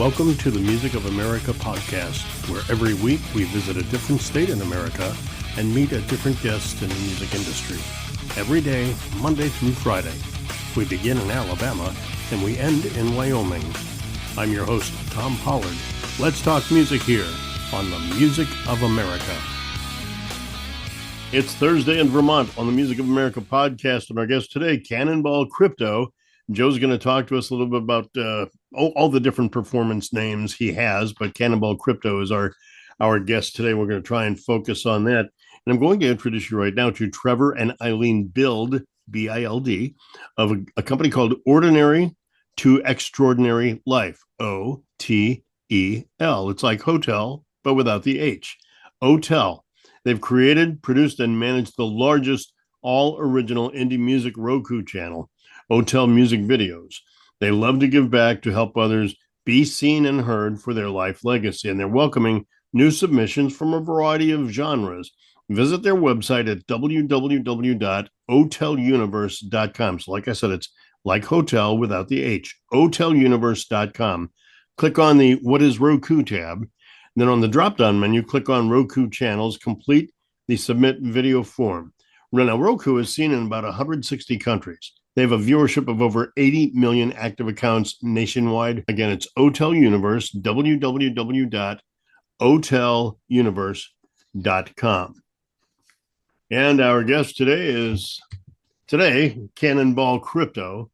Welcome to the Music of America podcast, where every week we visit a different state in America and meet a different guest in the music industry. Every day, Monday through Friday. We begin in Alabama and we end in Wyoming. I'm your host, Tom Pollard. Let's talk music here on the Music of America. It's Thursday in Vermont on the Music of America podcast, and our guest today, Cannonball Crypto. Joe's going to talk to us a little bit about all the different performance names he has, but Cannonball Crypto is our guest today. We're going to try and focus on that. And I'm going to introduce you right now to Trevor and Eileen Bild, B-I-L-D, of a company called Ordinary to Extraordinary Life, O-T-E-L. It's like hotel, but without the H. Otel. They've created, produced, and managed the largest all-original indie music Roku channel, Otel Music Videos. They love to give back to help others be seen and heard for their life legacy, and they're welcoming new submissions from a variety of genres. Visit their website at www.oteluniverse.com. So like I said, it's like hotel without the H, oteluniverse.com. Click on the What is Roku tab. Then on the drop-down menu, click on Roku channels, complete the submit video form. Now, Roku is seen in about 160 countries. They have a viewership of over 80 million active accounts nationwide. Again, it's Otel Universe, www.oteluniverse.com. And our guest today Cannonball Crypto.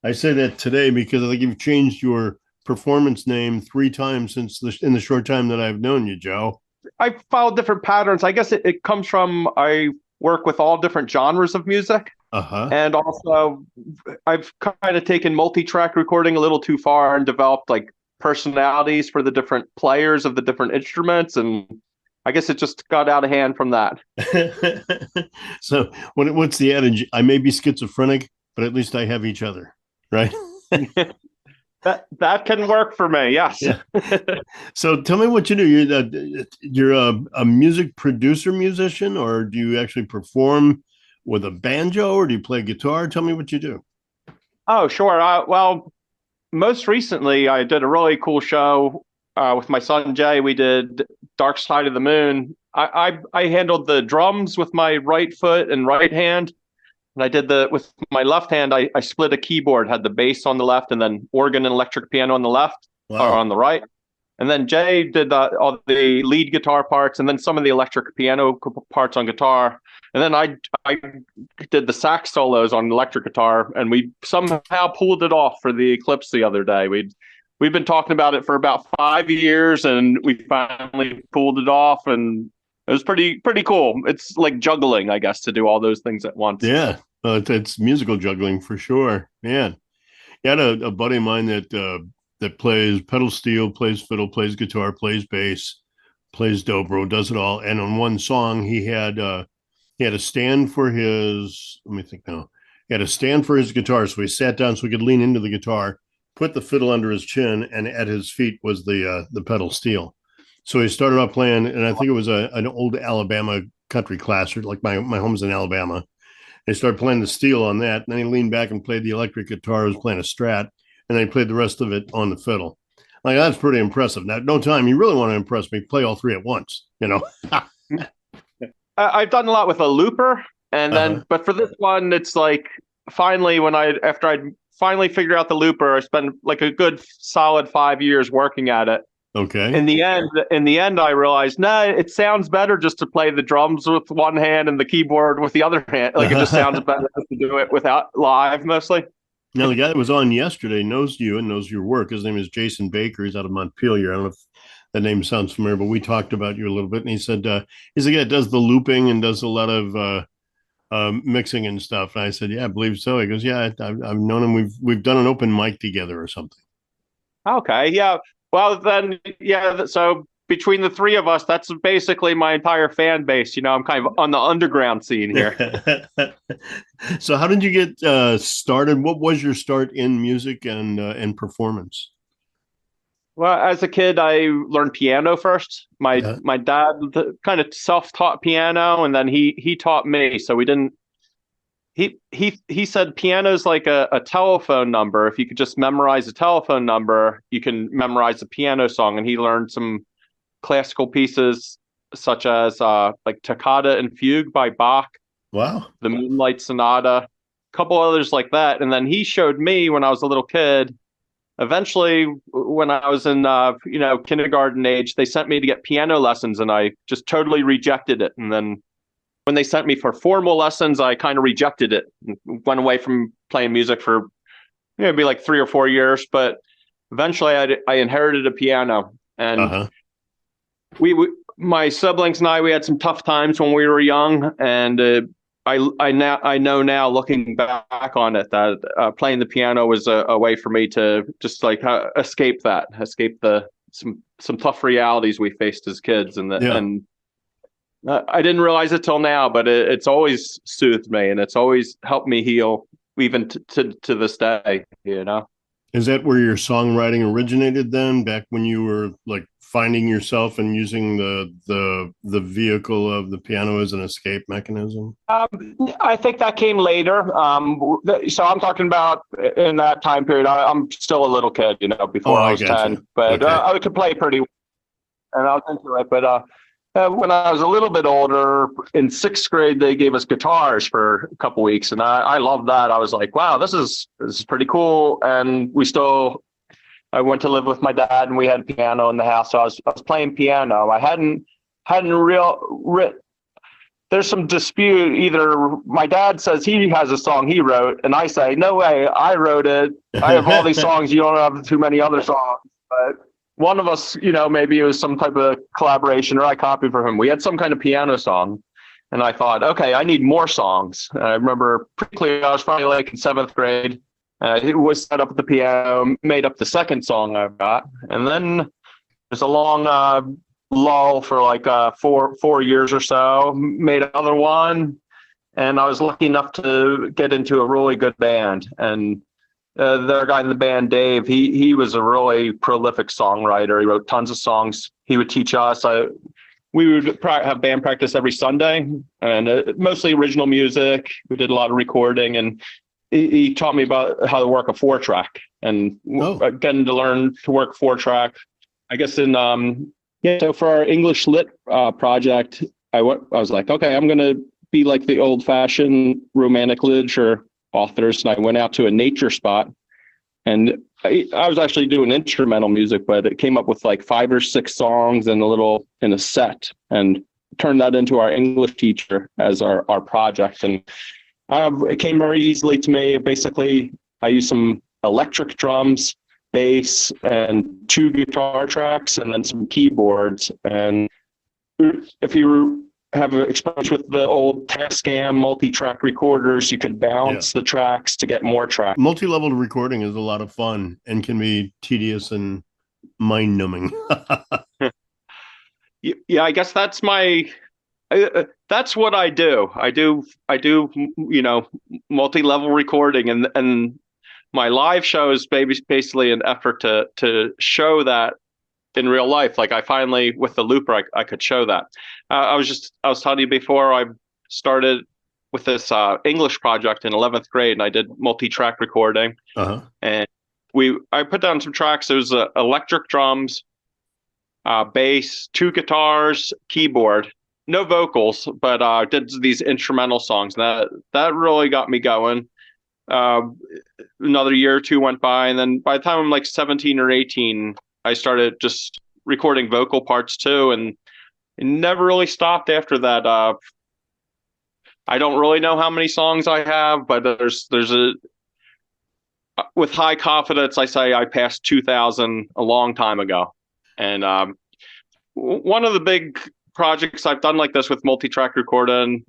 I say that today because I think you've changed your performance name 3 times in the short time that I've known you, Joe. I followed different patterns. I guess it comes from I work with all different genres of music. And also I've kind of taken multi-track recording a little too far and developed like personalities for the different players of the different instruments. And I guess it just got out of hand from that. So what's the adage? I may be schizophrenic, but at least I have each other, right? That can work for me. Yes. Yeah. So tell me what you do. You're a music producer, musician, or do you actually perform with a banjo, or do you play guitar? Tell me what you do. Oh, sure. Well, most recently I did a really cool show with my son Jay. We did Dark Side of the Moon. I handled the drums with my right foot and right hand. And I did with my left hand, I split a keyboard, had the bass on the left and then organ and electric piano on the left. Wow. Or on the right. And then Jay did all the lead guitar parts and then some of the electric piano parts on guitar. And then I did the sax solos on electric guitar, and we somehow pulled it off for the Eclipse the other day. We've been talking about it for about 5 years, and we finally pulled it off, and it was pretty cool. It's like juggling, I guess, to do all those things at once. Yeah, it's musical juggling for sure, man. I had a buddy of mine that plays pedal steel, plays fiddle, plays guitar, plays bass, plays dobro, does it all. And on one song, he had a stand for his. Let me think now. He had a stand for his guitar, so he sat down so he could lean into the guitar, put the fiddle under his chin, and at his feet was the pedal steel. So he started off playing, and I think it was an old Alabama country classic, like my home's in Alabama. And he started playing the steel on that, and then he leaned back and played the electric guitar. He was playing a Strat, and then he played the rest of it on the fiddle. Like, that's pretty impressive. Now, no time you really want to impress me, play all 3 at once, you know. I've done a lot with a looper, and then, but for this one, it's like finally after I'd finally figured out the looper, I spent like a good solid 5 years working at it. Okay. In the end, I realized, it sounds better just to play the drums with one hand and the keyboard with the other hand. Like it just sounds better to do it without live mostly. Now, the guy that was on yesterday knows you and knows your work. His name is Jason Baker. He's out of Montpelier. I don't know if that name sounds familiar, but we talked about you a little bit. And he said, he's the guy that does the looping and does a lot of mixing and stuff. And I said, yeah, I believe so. He goes, yeah, I've known him. We've done an open mic together or something. Okay. Yeah. Well, then, yeah. So between the 3 of us, that's basically my entire fan base. You know, I'm kind of on the underground scene here. So how did you get started? What was your start in music and performance? Well, as a kid, I learned piano first. My dad kind of self-taught piano, and then he taught me. So we didn't he said piano's like a telephone number. If you could just memorize a telephone number, you can memorize a piano song. And he learned some classical pieces such as like Toccata and Fugue by Bach, Wow. the Moonlight Sonata, a couple others like that. And then he showed me when I was a little kid. Eventually, when I was in kindergarten age, they sent me to get piano lessons, and I just totally rejected it. And then when they sent me for formal lessons, I kind of rejected it and went away from playing music for maybe like 3 or 4 years. But eventually, I inherited a piano, and Uh-huh. we my siblings and we had some tough times when we were young, and I know now, looking back on it, that playing the piano was a way for me to just like escape the some tough realities we faced as kids, Yeah. and I didn't realize it till now, but it's always soothed me, and it's always helped me heal, even to this day. Is that where your songwriting originated then, back when you were like finding yourself and using the vehicle of the piano as an escape mechanism? I think that came later. So I'm talking about in that time period. I'm still a little kid, before Oh, I I was gotcha. 10, but Okay. I could play pretty well, and I was into it. But when I was a little bit older, in sixth grade, they gave us guitars for a couple weeks, and I loved that. I was like, wow, this is pretty cool. And I went to live with my dad, and we had a piano in the house. So I was playing piano. I hadn't there's some dispute. Either my dad says he has a song he wrote, and I say, no way, I wrote it. I have all these songs. You don't have too many other songs. But one of us, maybe it was some type of collaboration, or I copied from him. We had some kind of piano song. And I thought, okay, I need more songs. And I remember pretty clearly, I was probably like in seventh grade. It was set up at the piano, made up the second song I've got. And then there's a long lull for like 4 years or so, made another one. And I was lucky enough to get into a really good band. And the guy in the band, Dave, he was a really prolific songwriter. He wrote tons of songs. He would teach us. We would have band practice every Sunday, and mostly original music. We did a lot of recording, and he taught me about how to work a 4-track, and getting to learn to work 4-track. I guess so for our English Lit project, I was like, okay, I'm going to be like the old fashioned romantic literature authors. And I went out to a nature spot, and I was actually doing instrumental music, but it came up with like 5 or 6 songs in a set, and turned that into our English teacher as our project. And it came very easily to me. Basically, I used some electric drums, bass, and 2 guitar tracks, and then some keyboards. And if you have experience with the old Tascam multi-track recorders, you could bounce the tracks to get more tracks. Multi-level recording is a lot of fun and can be tedious and mind-numbing. Yeah, I guess that's that's what I do. I do multi-level recording, and my live show is basically an effort to show that in real life. Like I finally, with the looper, I could show that. I was telling you before, I started with this English project in 11th grade, and I did multi-track recording. Uh-huh. And I put down some tracks. There was electric drums, bass, 2 guitars, keyboard, no vocals, but did these instrumental songs. That really got me going. Another year or 2 went by, and then by the time I'm like 17 or 18, I started just recording vocal parts too, and it never really stopped after that. I don't really know how many songs I have, but there's with high confidence, I say I passed 2,000 a long time ago. And one of the big projects I've done like this with multi-track recording,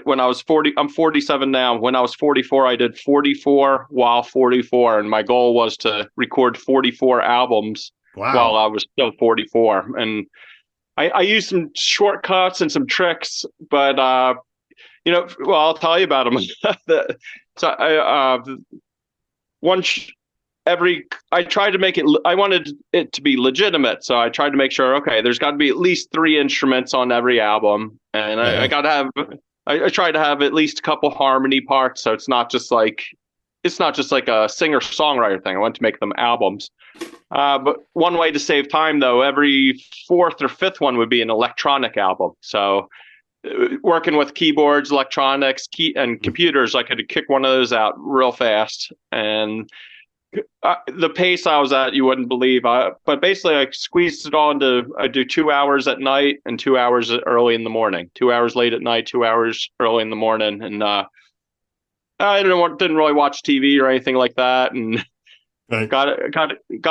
when I was 40, I'm 47 now. When I was 44, I did 44 while 44. And my goal was to record 44 albums while I was still 44. And I used some shortcuts and some tricks, but, well, I'll tell you about them. I tried to make it, I wanted it to be legitimate. So I tried to make sure, okay, there's got to be at least 3 instruments on every album. And I got to have I try to have at least a couple harmony parts, so it's not just like a singer songwriter thing. I want to make them albums. But one way to save time, though, every fourth or fifth one would be an electronic album. So working with keyboards, electronics, and computers, I could kick one of those out real fast. And the pace I was at, you wouldn't believe. But basically, I squeezed it all into. I do 2 hours at night and 2 hours early in the morning. 2 hours late at night, 2 hours early in the morning, and I didn't really watch TV or anything like that, and Right. got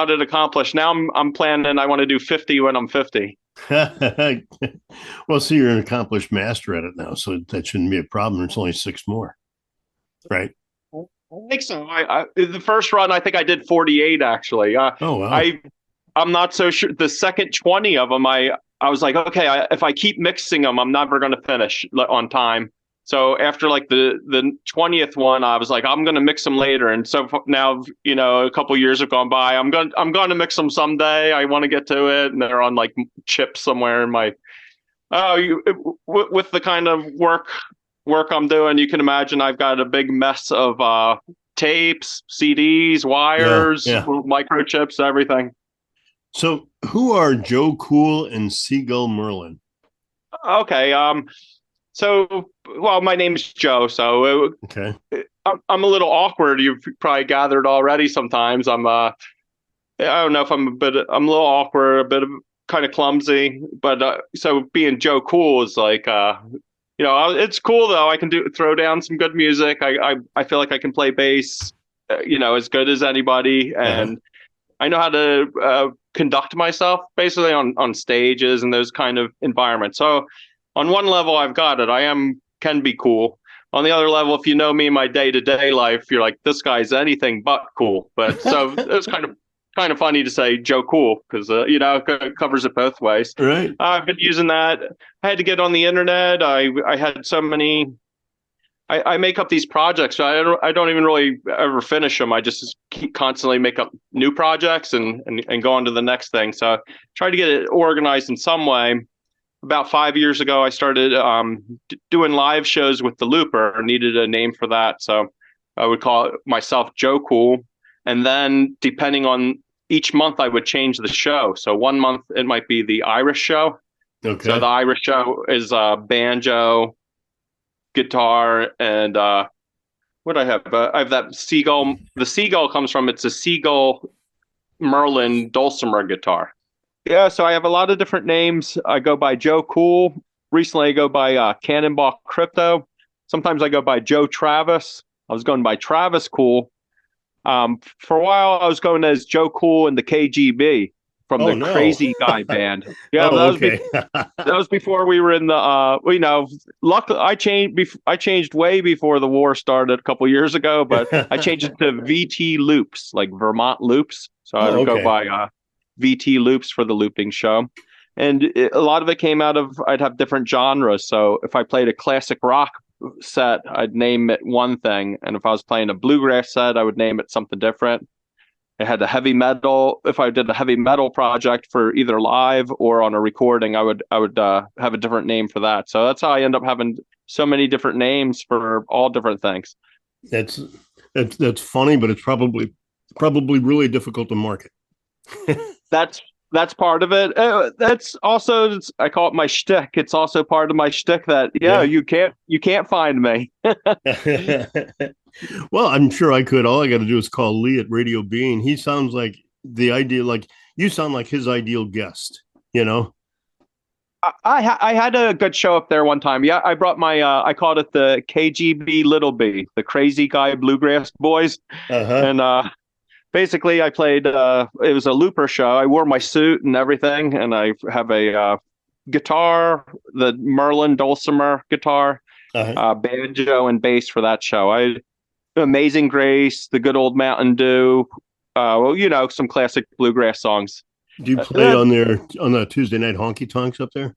it accomplished. Now I'm planning. I want to do 50 when I'm 50. Well, see, you're an accomplished master at it now, so that shouldn't be a problem. There's only 6 more, right? I think so. The first run, I think I did 48 actually. Oh wow! I'm not so sure. The second 20 of them, I was like, okay, if I keep mixing them, I'm never going to finish on time. So after like the 20th one, I was like, I'm going to mix them later. And so now, a couple years have gone by. I'm going to mix them someday. I want to get to it, and they're on like chips somewhere in my. With the kind of work I'm doing, you can imagine I've got a big mess of tapes, CDs, wires, microchips, everything. So, who are Joe Cool and Seagull Merlin? Okay. Well, my name's Joe. So Okay. I'm a little awkward. You've probably gathered already. Sometimes I don't know if I'm a little awkward, a bit of kind of clumsy, but so being Joe Cool is like, it's cool though. I can throw down some good music. I feel like I can play bass, as good as anybody, and I know how to conduct myself basically on stages and those kind of environments. So on one level, I've got it. Can be cool. On the other level, if you know me in my day-to-day life, you're like, this guy's anything but cool. But so it's kind of funny to say Joe Cool because it covers it both ways. Right. I've been using that. I had to get on the internet. I had so many. I make up these projects. So I don't even really ever finish them. I just constantly make up new projects and go on to the next thing. So I try to get it organized in some way. About 5 years ago, I started doing live shows with the Looper. I needed a name for that, so I would call it myself Joe Cool. And then, depending on each month, I would change the show. So one month it might be the Irish show. Okay. So the Irish show is banjo, guitar, and what do I have? I have that Seagull. The Seagull comes from it's a Seagull Merlin dulcimer guitar. Yeah, so I have a lot of different names. I go by Joe Cool. Recently, I go by Cannonball Crypto. Sometimes I go by Joe Travis. I was going by Travis Cool. For a while, I was going as Joe Cool and the KGB from the Crazy Guy band. Yeah, that was before we were in the. Luckily, I changed way before the war started a couple years ago, but I changed it to VT Loops, like Vermont Loops. So I would go by VT Loops for the looping show. And a lot of it came out of, I'd have different genres. So if I played a classic rock set, I'd name it one thing. And if I was playing a bluegrass set, I would name it something different. I had a heavy metal. If I did a heavy metal project for either live or on a recording, I would have a different name for that. So that's how I end up having so many different names for all different things. That's funny, but it's probably really difficult to market. That's part of it. That's also, I call it my shtick. It's also part of my shtick that you can't find me. Well, I'm sure I could. All I got to do is call Lee at Radio Bean. He sounds like the ideal, like you sound like his ideal guest. I had a good show up there one time. Yeah, I brought my I called it the KGB Little B, the Crazy Guy Bluegrass Boys, and basically, I played. It was a Looper show. I wore my suit and everything, and I have a guitar, the Merlin dulcimer guitar, banjo, and bass for that show. Amazing Grace, the Good Old Mountain Dew. Some classic bluegrass songs. Do you play on the Tuesday night honky tonks up there?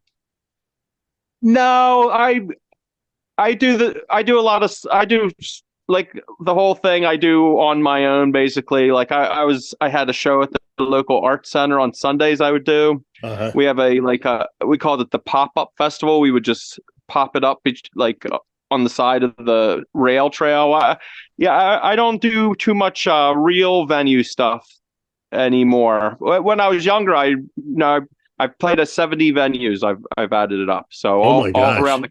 No, I do like the whole thing I do on my own, basically. Like I had a show at the local art center on Sundays. I would do. We have we called it the pop-up festival. We would just pop it up like on the side of the rail trail. I don't do too much real venue stuff anymore. When I was younger, I've played at 70 venues. I've added it up. So all around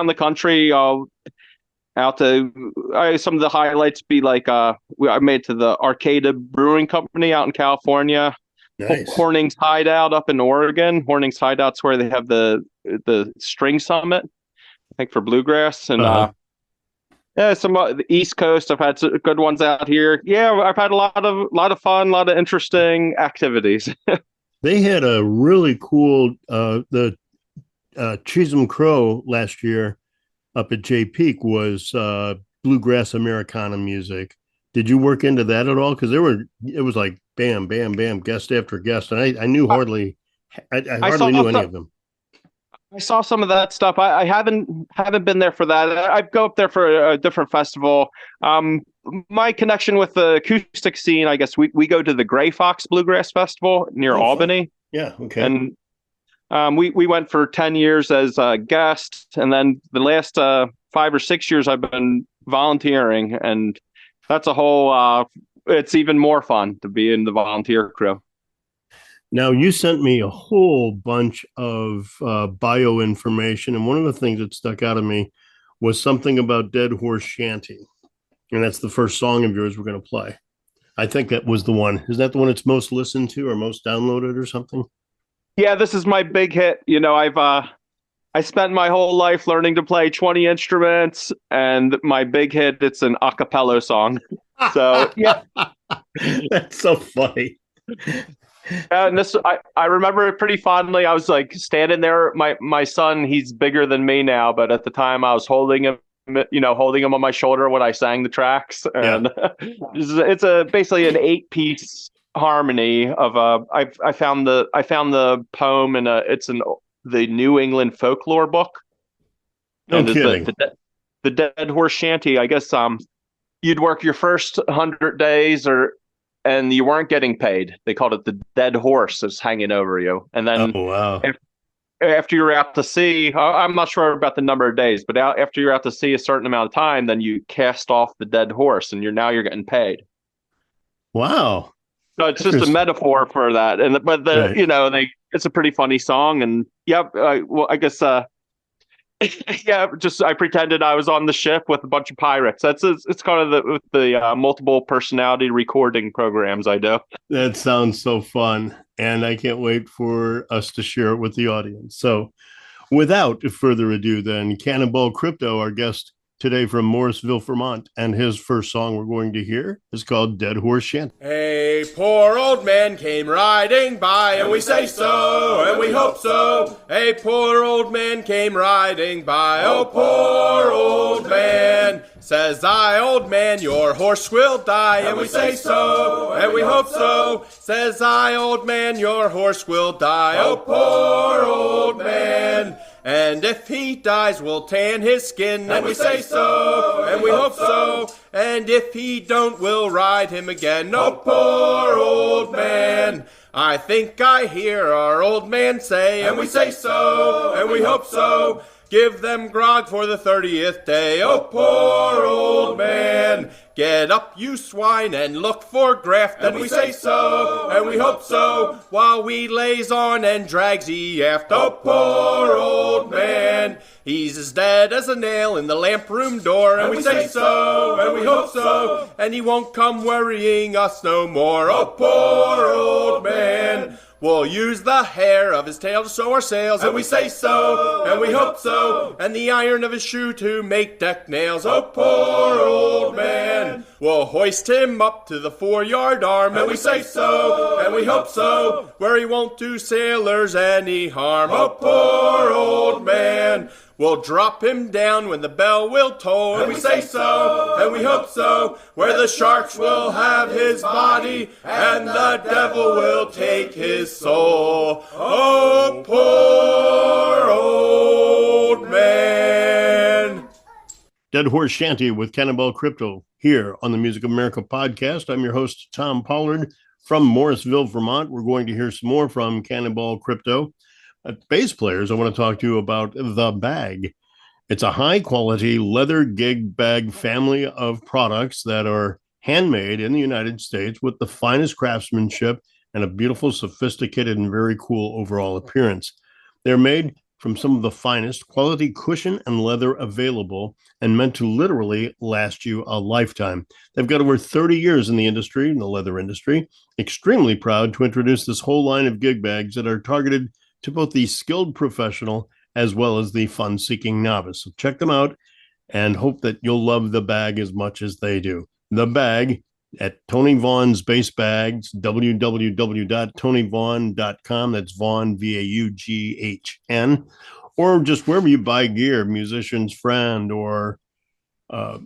the country. Out to some of the highlights be like I made to the Arcada Brewing Company out in California. Nice. Horning's Hideout up in Oregon. Horning's Hideout's where they have the String Summit, I think, for bluegrass. And some the East Coast. I've had some good ones out here. Yeah, I've had a lot of fun, a lot of interesting activities. They had a really cool the Chisholm Crow last year up at Jay Peak was bluegrass Americana music. Did you work into that at all? Because it was like bam, bam, bam, guest after guest, and I knew hardly knew any of them. I saw some of that stuff. I haven't been there for that. I go up there for a different festival. My connection with the acoustic scene, I guess we go to the Gray Fox Bluegrass Festival near Albany. Yeah, okay. And we went for 10 years as a guest, and then the last 5 or 6 years I've been volunteering, and that's a whole it's even more fun to be in the volunteer crew. Now, you sent me a whole bunch of bio information, and one of the things that stuck out of me was something about Dead Horse Shanty, and that's the first song of yours we're going to play. I think that was the one. Is that the one that's most listened to or most downloaded or something? Yeah, this is my big hit. I spent my whole life learning to play 20 instruments, and my big hit, it's an a cappella song. So, yeah. That's so funny. And this, I remember it pretty fondly. I was like standing there. My son, he's bigger than me now, but at the time I was holding him on my shoulder when I sang the tracks. And it's basically an 8-piece harmony of I found the poem and it's in the New England folklore book. No kidding. The Dead Horse Shanty. I guess you'd work your first 100 days and you weren't getting paid. They called it the dead horse that's hanging over you. And then after you're out to sea, I'm not sure about the number of days, but after you're out to sea a certain amount of time, then you cast off the dead horse and you're getting paid. Wow. So it's just a metaphor for that. It's a pretty funny song. And I guess I pretended I was on the ship with a bunch of pirates. It's kind of the multiple personality recording programs I do. That sounds so fun, and I can't wait for us to share it with the audience. So, without further ado, then Cannonball Crypto, our guest today from Morrisville, Vermont, and his first song we're going to hear is called Dead Horse Shanty. A poor old man came riding by, and we say so, and we hope so. A poor old man came riding by, oh poor old man. Says I, old man, your horse will die, and we say so, and we hope so. Says I, old man, your horse will die, oh poor old man. And if he dies, we'll tan his skin, and we say so, and we hope so. And if he don't, we'll ride him again, oh poor old man. I think I hear our old man say, and we say so, and we hope so. Give them grog for the 30th day, oh poor old man. Get up, you swine, and look for graft, and we say so, and we hope so, while we lays on and drags ye aft, oh poor old man. He's as dead as a nail in the lamp room door, and we say so, and we hope so, and he won't come worrying us no more, oh poor old man. We'll use the hair of his tail to sew our sails, and we say so, and we hope so, and the iron of his shoe to make deck nails, oh poor old man. We'll hoist him up to the foreyard arm, and we say so, and we hope so, where he won't do sailors any harm, oh poor old man. We'll drop him down when the bell will toll, and we say so, and we hope so, where the sharks will have his body, and the devil will take his soul. Oh, poor old man. Dead Horse Shanty with Cannonball Crypto here on the Music of America podcast. I'm your host, Tom Pollard from Morrisville, Vermont. We're going to hear some more from Cannonball Crypto. bass players, I want to talk to you about the bag. It's a high quality leather gig bag family of products that are handmade in the United States with the finest craftsmanship and a beautiful, sophisticated, and very cool overall appearance. They're made from some of the finest quality cushion and leather available and meant to literally last you a lifetime. They've got over 30 years in the industry, in the leather industry. Extremely proud to introduce this whole line of gig bags that are targeted to both the skilled professional as well as the fun-seeking novice. So check them out and hope that you'll love the bag as much as they do. The bag at Tony Vaughn's Bass Bags, www.tonyvaughn.com. That's Vaughn, Vaughn, or just wherever you buy gear, Musician's Friend or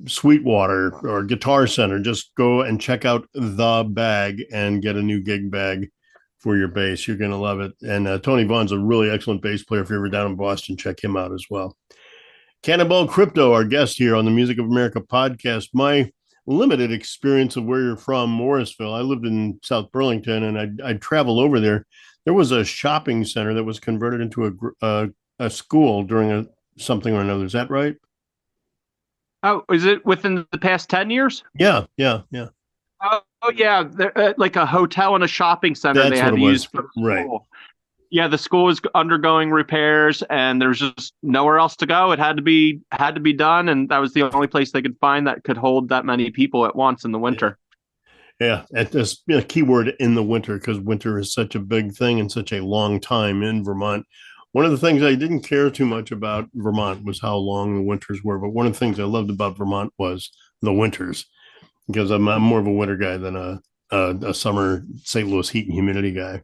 Sweetwater or Guitar Center. Just go and check out the bag and get a new gig bag for your bass. You're going to love it. And Tony Vaughn's a really excellent bass player. If you're ever down in Boston, check him out as well. Cannonball Crypto, our guest here on the Music of America podcast. My limited experience of where you're from, Morrisville. I lived in South Burlington, and I'd travel over there. There was a shopping center that was converted into a school during something or another. Is that right? Oh, is it within the past 10 years? Yeah. Oh, yeah. Like a hotel and a shopping center. That's they had what to it was. use for the school. Right. Yeah, the school was undergoing repairs, and there's just nowhere else to go. It had to be done, and that was the only place they could find that could hold that many people at once in the winter. Yeah, and this a key word in the winter, because winter is such a big thing and such a long time in Vermont. One of the things I didn't care too much about Vermont was how long the winters were, but one of the things I loved about Vermont was the winters, because I'm more of a winter guy than a summer St. Louis heat and humidity guy.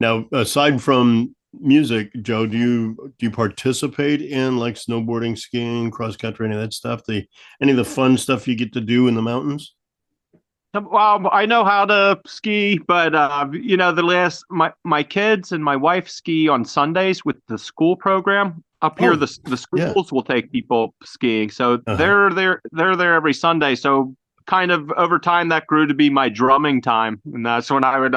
Now, aside from music, Joe, do you participate in like snowboarding, skiing, cross country, any of that stuff? Any of the fun stuff you get to do in the mountains? Well, I know how to ski, but my kids and my wife ski on Sundays with the school program up here. The schools will take people skiing, so they're there every Sunday. So kind of over time that grew to be my drumming time, and that's when I would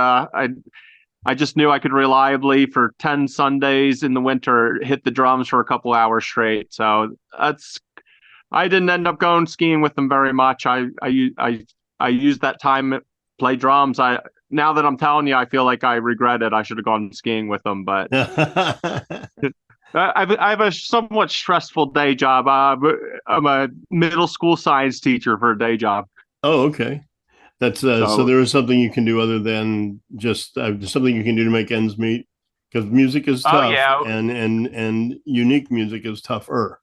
I just knew I could reliably for 10 Sundays in the winter hit the drums for a couple hours straight. So I didn't end up going skiing with them very much. I used that time to play drums. Now that I'm telling you, I feel like I regret it. I should have gone skiing with them, but I have a somewhat stressful day job. I'm a middle school science teacher for a day job. Oh, okay. That's so there is something you can do other than just something you can do to make ends meet, because music is tough. And unique music is tougher.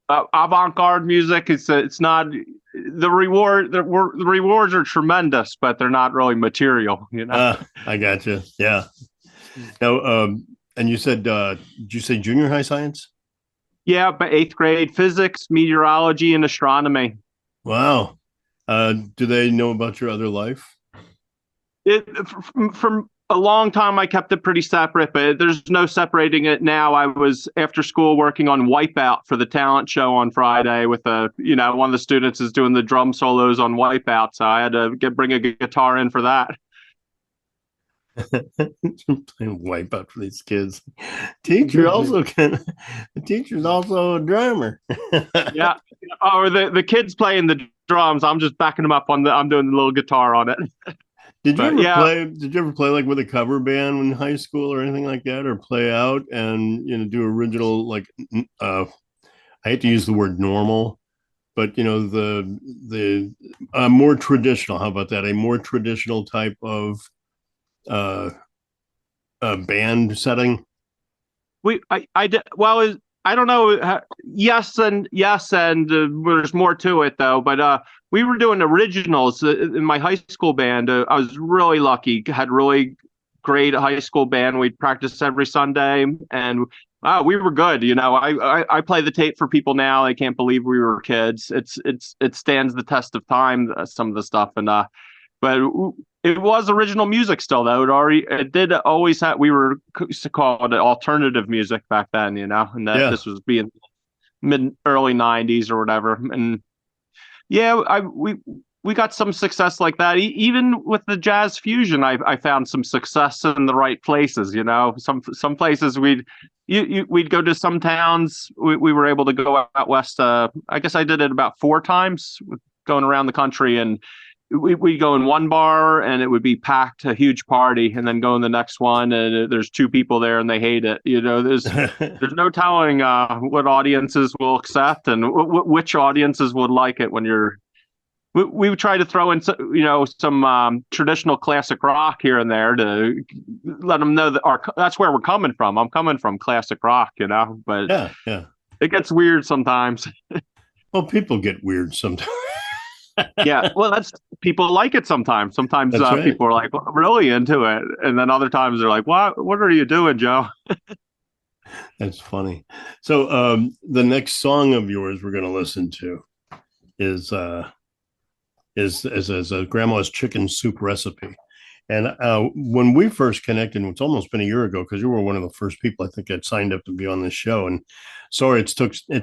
Avant-garde music, it's not the rewards are tremendous, but they're not really material, you know. I gotcha. Yeah. Now, and you said, did you say junior high science? Yeah, but 8th grade physics, meteorology, and astronomy. Wow. Do they know about your other life? From a long time, I kept it pretty separate, but there's no separating it now. I was after school working on Wipeout for the talent show on Friday with one of the students is doing the drum solos on Wipeout. So I had to bring a guitar in for that. Playing Wipeout for these kids. Teacher's also a drummer. Yeah. Or the kids playing the drums. I'm just backing them up I'm doing the little guitar on it. Did you ever play like with a cover band in high school or anything like that, or play out and do original, like I hate to use the word normal, but the more traditional, how about that? A more traditional type of band setting? I did well. I don't know. Yes, and there's more to it though. But we were doing originals in my high school band. I was really lucky. Had really great high school band. We'd practice every Sunday, and we were good. I play the tape for people now. They can't believe we were kids. It stands the test of time. Some of the stuff, and but it was original music still, though. It did always have. We were used to call it alternative music back then, and that this was being early '90s or whatever. And yeah, we got some success like that. Even with the jazz fusion, I found some success in the right places. You know, some places we'd go to some towns. We were able to go out west. I guess I did it about 4 times, going around the country, and we'd go in one bar and it would be packed, a huge party, and then go in the next one and there's 2 people there and they hate it. You know, there's no telling what audiences will accept and which audiences would like it when you're. We would try to throw in, some traditional classic rock here and there to let them know that that's where we're coming from. I'm coming from classic rock, but yeah, it gets weird sometimes. Well, people get weird sometimes. Yeah, well, people like it sometimes. Sometimes Right. People are like really into it, and then other times they're like, "What are you doing, Joe?" That's funny. So the next song of yours we're going to listen to is a Grandma's Chicken Soup Recipe. And when we first connected, it's almost been a year ago, because you were one of the first people I think that signed up to be on this show. And sorry it's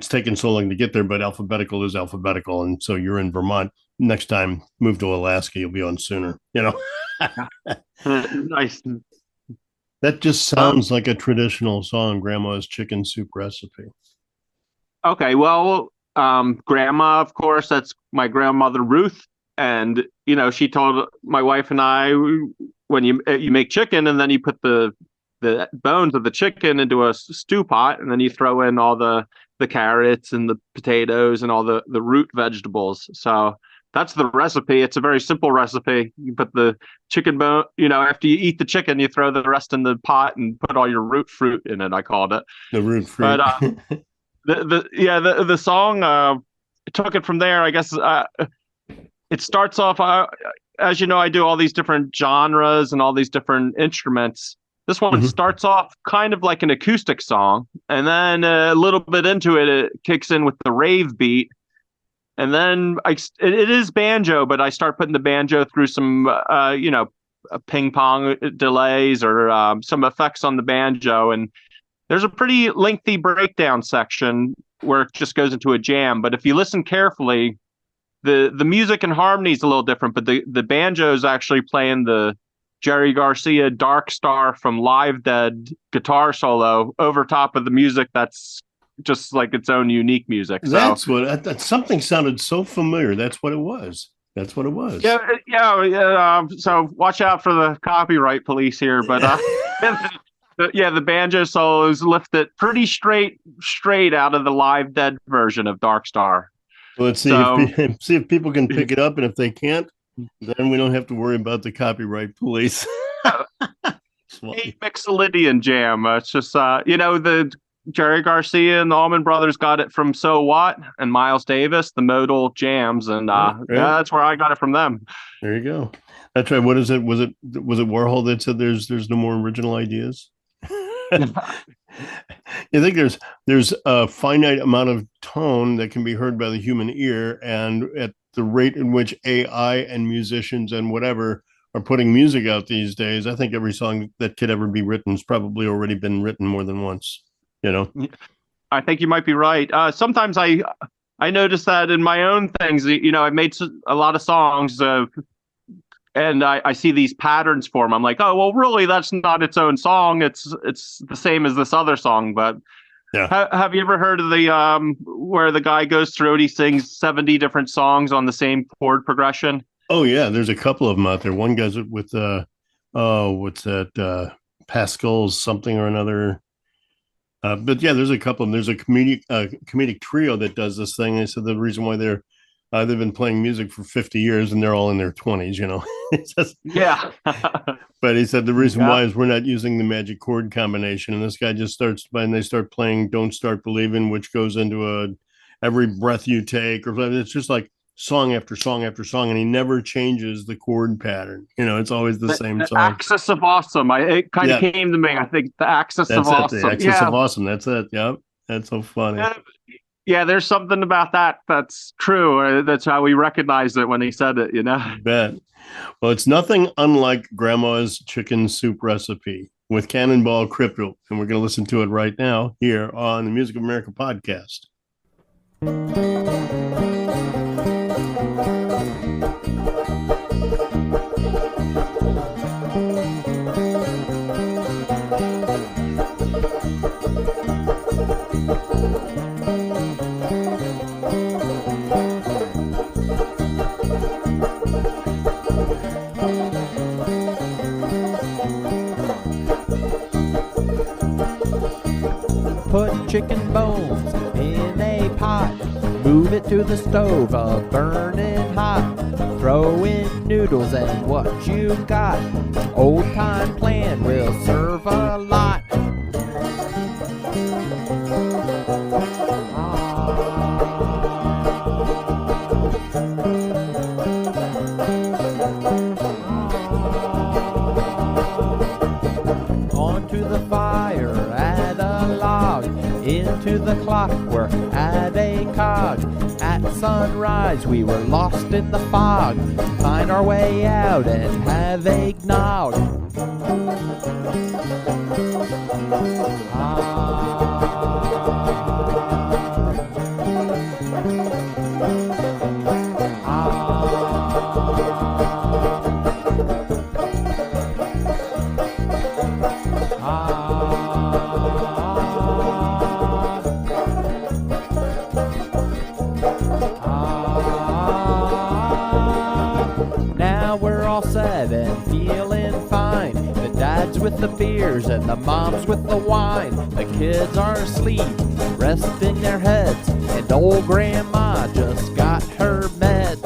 taken so long to get there, but alphabetical is alphabetical. And so you're in Vermont. Next time, move to Alaska, you'll be on sooner. Nice. That just sounds like a traditional song, Grandma's Chicken Soup Recipe. Okay, well, Grandma, of course, that's my grandmother Ruth. And, she told my wife and I, when you make chicken and then you put the bones of the chicken into a stew pot, and then you throw in all the carrots and the potatoes and all the root vegetables. So that's the recipe. It's a very simple recipe. You put the chicken bone, after you eat the chicken, you throw the rest in the pot and put all your root fruit in it, I called it. The root fruit. But the song took it from there, I guess. It starts off, as you know, I do all these different genres and all these different instruments. This one starts off kind of like an acoustic song, and then a little bit into it, it kicks in with the rave beat. And then it is banjo, but I start putting the banjo through some, ping pong delays or some effects on the banjo. And there's a pretty lengthy breakdown section where it just goes into a jam. But if you listen carefully, the music and harmony is a little different, but the banjo is actually playing the Jerry Garcia Dark Star from Live Dead guitar solo over top of the music that's just like its own unique music. That's something sounded so familiar. That's what it was. Yeah. So watch out for the copyright police here, but the banjo solo is lifted pretty straight out of the Live Dead version of Dark Star. Well, let's see if people can pick it up, and if they can't, then we don't have to worry about the copyright police. Mixolydian jam. It's just the Jerry Garcia and the Allman Brothers got it from So What and Miles Davis, the modal jams, and that's where I got it from them. There you go. That's right. What is it? Was it Warhol that said there's no more original ideas? You think there's a finite amount of tone that can be heard by the human ear, and at the rate in which AI and musicians and whatever are putting music out these days, I think every song that could ever be written has probably already been written more than once. I think you might be right. Sometimes I notice that in my own things. I've made a lot of songs. And I see these patterns form. I'm like, oh, well, really, that's not its own song. It's the same as this other song. But yeah. Have you ever heard of the where the guy goes through and he sings 70 different songs on the same chord progression? Oh yeah, there's a couple of them out there. One guy's with what's that? Pascal's something or another. But yeah, there's a couple of them. There's a comedic trio that does this thing. They said the reason why they've been playing music for 50 years and they're all in their 20s, Yeah. But he said the reason why is we're not using the magic chord combination. And this guy just they start playing Don't Start Believing, which goes into Every Breath You Take, or it's just like song after song after song. And he never changes the chord pattern. It's always the same song. Axis of Awesome. It kind of came to me. I think the Axis of Awesome. The Axis of Awesome. That's it. Yep. That's so funny. Yeah, there's something about that that's true. That's how we recognized it when he said it, I bet. Well, it's nothing unlike Grandma's Chicken Soup Recipe with Cannonball Crypto. And we're going to listen to it right now here on the Music of America podcast. chicken bones in a pot. Move it to the stove, burning hot. Throw in noodles and what you got. Old time plan will serve a lot. Onto the fire, add a log. Into the clockwork, add a cog. At sunrise we were lost in the fog. Find our way out and have eggnog. Now we're all set and feeling fine. The dads with the beers and the moms with the wine. The kids are asleep, resting their heads, and old grandma just got her meds.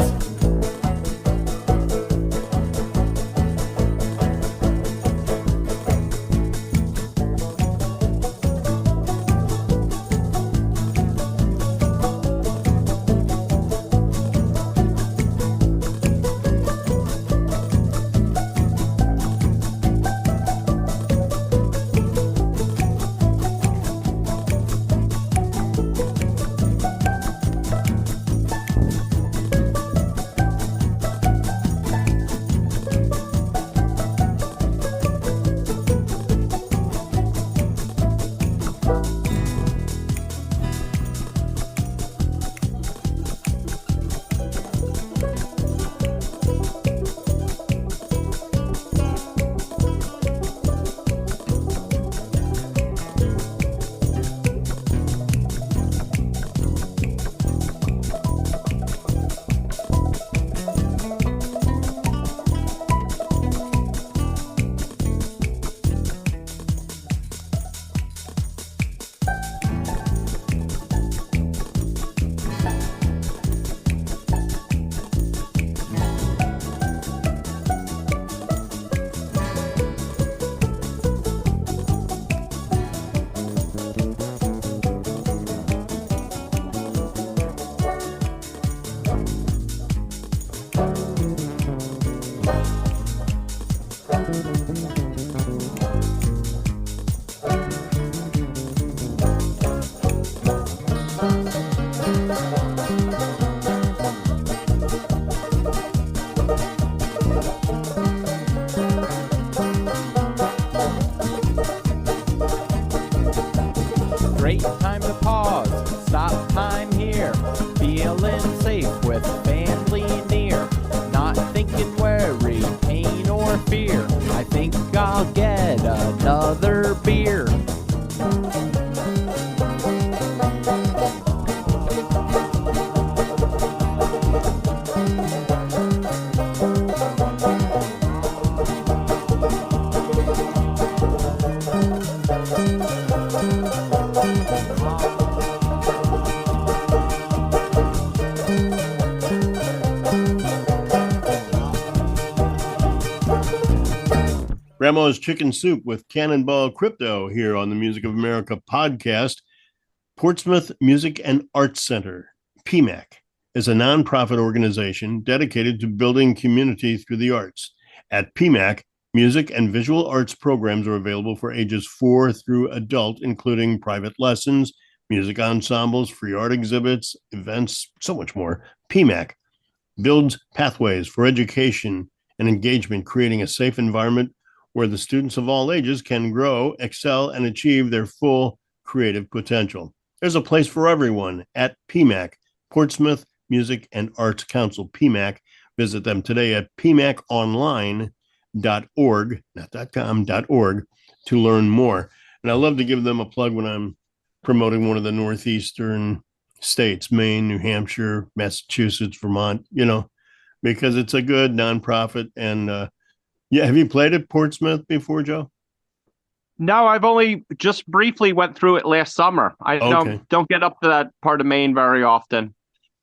Great time to pause, stop time here. Feeling safe with family near. Not thinking worry, pain or fear. I think I'll get another beer. Grandma's Chicken Soup with Cannonball Crypto here on the Music of America podcast. Portsmouth Music and Arts Center, PMAC, is a nonprofit organization dedicated to building community through the arts. At PMAC, music and visual arts programs are available for ages 4 through adult, including private lessons, music ensembles, free art exhibits, events, so much more. PMAC builds pathways for education and engagement, creating a safe environment where the students of all ages can grow, excel, and achieve their full creative potential. There's a place for everyone at PMAC, Portsmouth Music and Arts Council, PMAC. Visit them today at pmaconline.org, not .com, .org, to learn more. And I love to give them a plug when I'm promoting one of the northeastern states, Maine, New Hampshire, Massachusetts, Vermont, because it's a good nonprofit. And yeah, have you played at Portsmouth before, Joe? No, I've only just briefly went through it last summer. I Okay. don't get up to that part of Maine very often.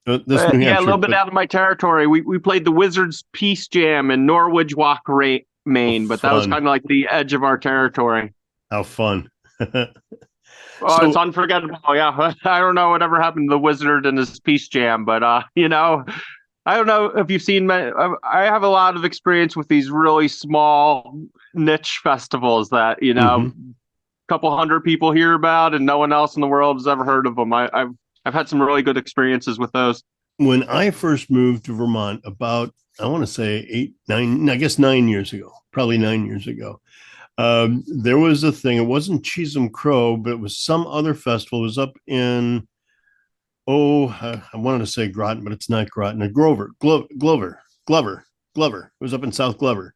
This New Yeah, a Hampshire, little bit but out of my territory. We played the Wizards Peace Jam in Norwich Walk, Maine, but that was fun. kind of like the edge of our territory. How fun. Oh, So it's unforgettable. Yeah, I don't know whatever happened to the Wizard and his Peace Jam, but I don't know if you've seen. I have a lot of experience with these really small niche festivals that mhm. a couple hundred people hear about, and no one else in the world has ever heard of them. I've had some really good experiences with those. When I first moved to Vermont about, I want to say 9 years ago, probably 9 years ago, there was a thing. It wasn't Chisholm Crow, but it was some other festival. It was up in, I wanted to say Groton, but it's not Groton. Glover. It was up in South Glover.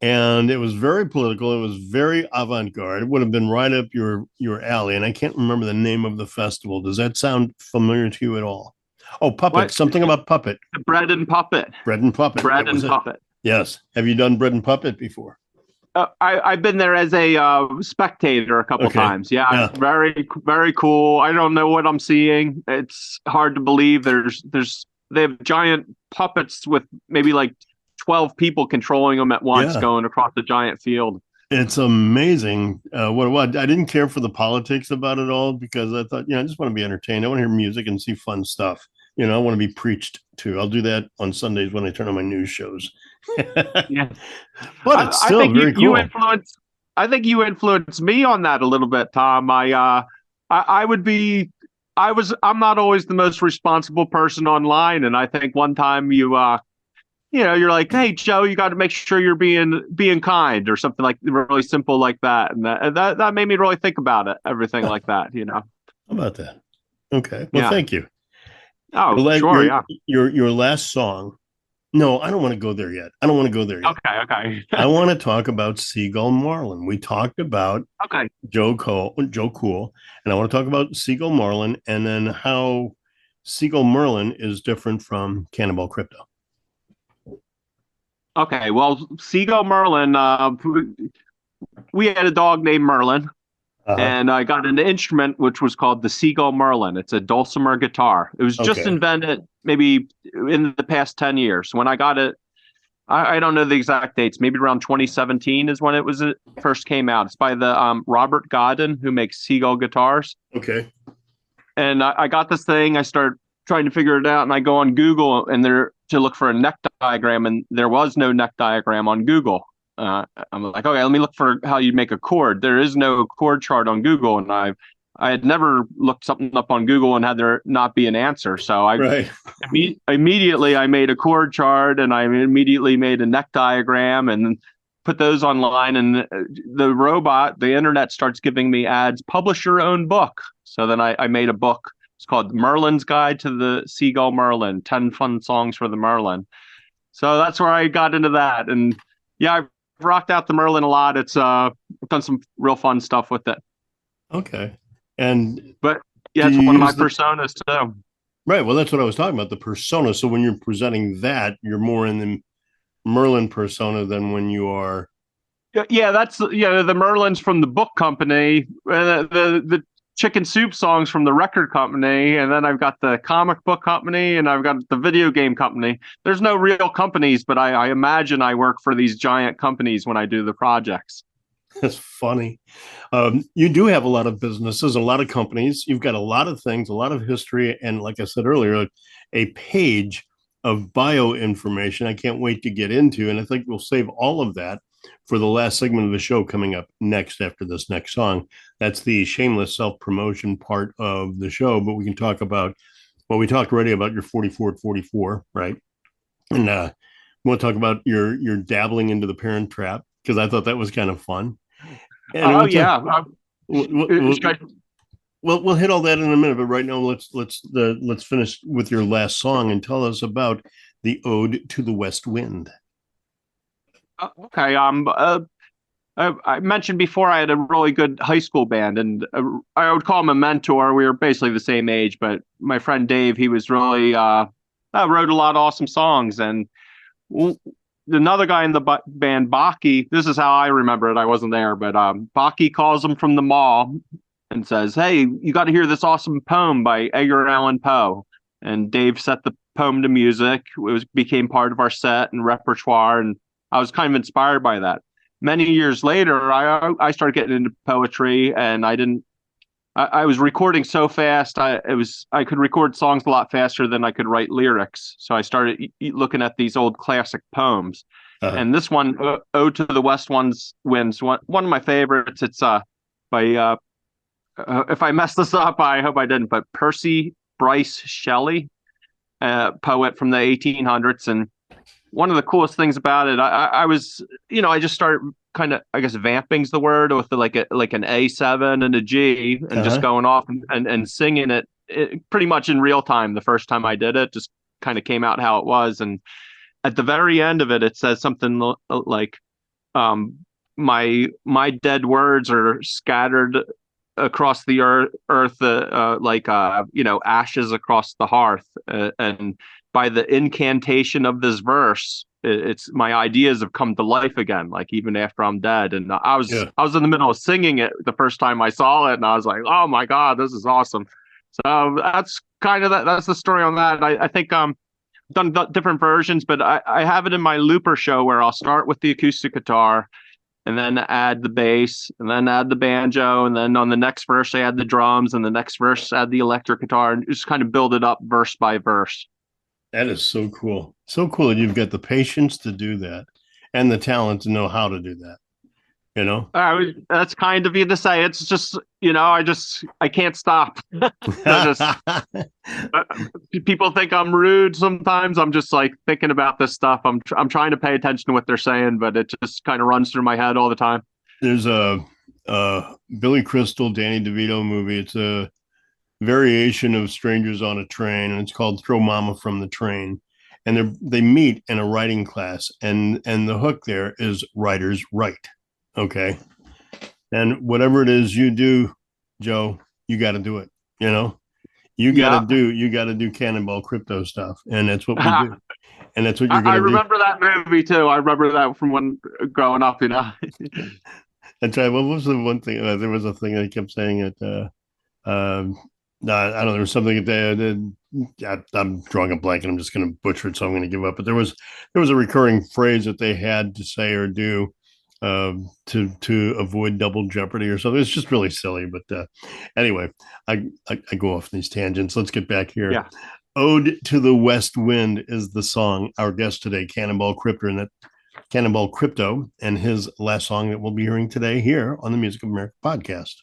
And it was very political. It was very avant-garde. It would have been right up your alley. And I can't remember the name of the festival. Does that sound familiar to you at all? Oh, Puppet. What? Something about Puppet. Bread and Puppet. Bread and Puppet. Bread That was and it. Puppet. Yes. Have you done Bread and Puppet before? I've been there as a spectator a couple Okay. times. Yeah, Yeah. very very cool. I don't know what I'm seeing. It's hard to believe. They have giant puppets with maybe like 12 people controlling them at once, Yeah. going across the giant field. It's amazing. What I didn't care for the politics about it all because I thought, I just want to be entertained. I want to hear music and see fun stuff. I want to be preached to. I'll do that on Sundays when I turn on my news shows. Yeah. But it's I still think very you cool. influence. I think you influenced me on that a little bit, Tom. I would be. I'm not always the most responsible person online, and I think one time you're like, hey Joe, you got to make sure you're being kind or something like really simple like that, and that made me really think about it. Everything like that. How about that? Okay. Well, Yeah. thank you. Oh, sure. Yeah. Your last song. No, I don't want to go there yet. Okay. I want to talk about Seagull Marlin. We talked about Okay. Joe Cool, and I want to talk about Seagull Marlin and then how Seagull Merlin is different from Cannonball Crypto. Okay. Well, Seagull Merlin. We had a dog named Merlin. And I got an instrument which was called the Seagull Merlin. It's a dulcimer guitar. It was just Okay. invented maybe in the past 10 years. When I got it, I don't know the exact dates. Maybe around 2017 is when it first came out. It's by the Robert Godin, who makes Seagull guitars. Okay. And I got this thing. I start trying to figure it out, and I go on Google and to look for a neck diagram, and there was no neck diagram on Google. I'm like, okay, let me look for how you make a chord. There is no chord chart on Google, and I had never looked something up on Google and had there not be an answer. So immediately I made a chord chart, and I immediately made a neck diagram and put those online. And the internet starts giving me ads. Publish your own book. So then I made a book. It's called Merlin's Guide to the Seagull Merlin: 10 Fun Songs for the Merlin. So that's where I got into that, and yeah, I've rocked out the Merlin a lot. It's done some real fun stuff with it. Okay. But yeah, it's one of my personas too. Right. Well, that's what I was talking about, the persona. So when you're presenting that, you're more in the Merlin persona than when you are. Yeah, that's the Merlins from the book company, the Chicken Soup songs from the record company, and then I've got the comic book company, and I've got the video game company. There's no real companies, but I imagine I work for these giant companies when I do the projects. That's funny. You do have a lot of businesses, a lot of companies. You've got a lot of things, a lot of history, and like I said earlier, a page of bio information I can't wait to get into. And I think we'll save all of that for the last segment of the show coming up next after this next song. That's the shameless self-promotion part of the show, but we can talk about, well, we talked already about your 44 at 44, right? And we'll talk about your dabbling into the Parent Trap, because I thought that was kind of fun. And we'll hit all that in a minute, but right now let's finish with your last song and tell us about the Ode to the West Wind. Okay. I mentioned before I had a really good high school band, and I would call him a mentor. We were basically the same age, but my friend Dave, he was really wrote a lot of awesome songs. And another guy in the band, Baki. This is how I remember it. I wasn't there, but Baki calls him from the mall and says, "Hey, you got to hear this awesome poem by Edgar Allan Poe." And Dave set the poem to music. Became part of our set and repertoire, and I was kind of inspired by that. Many years later, I started getting into poetry, and I was recording so fast. I could record songs a lot faster than I could write lyrics. So I started looking at these old classic poems, and this one, "Ode to the West Winds," one of my favorites. It's by if I messed this up, I hope I didn't, but Percy Bryce Shelley, poet from the 1800s. And one of the coolest things about it, I was, I just started kind of, I guess, vamping's the word, with like an A7 and a G, and just going off and singing it pretty much in real time. The first time I did it, just kind of came out how it was. And at the very end of it, it says something like, my dead words are scattered across the earth, like ashes across the hearth, and by the incantation of this verse, it's my ideas have come to life again, like even after I'm dead. And I was in the middle of singing it the first time I saw it, and I was like, oh my God, this is awesome. So that's kind of that's the story on that. I think done different versions, but I have it in my looper show where I'll start with the acoustic guitar, and then add the bass, and then add the banjo, and then on the next verse I add the drums, and the next verse add the electric guitar, and just kind of build it up verse by verse. That is so cool. So cool that you've got the patience to do that and the talent to know how to do that. That's kind of you to say. It's just, I can't stop. People think I'm rude sometimes. I'm just like thinking about this stuff. I'm trying to pay attention to what they're saying, but it just kind of runs through my head all the time. There's a Billy Crystal, Danny DeVito movie. It's a variation of Strangers on a Train, and it's called Throw Mama from the Train. And they meet in a writing class, and the hook there is writers write. Okay. And whatever it is you do, Joe, you got to do it. You got to do Cannonball Crypto stuff. And that's what we do. And that's what you're going to do. I remember that movie too. I remember that from when growing up, That's right. What was the one thing? There was a thing I kept saying at, I don't know. There was something that I'm drawing a blank and I'm just going to butcher it. So I'm going to give up. But there was a recurring phrase that they had to say or do to avoid double jeopardy or something. It's just really silly, but anyway, I go off these tangents. Let's get back here. Yeah. Ode to the West Wind is the song. Our guest today, Cannonball Crypto, and his last song that we'll be hearing today here on the Music of America podcast.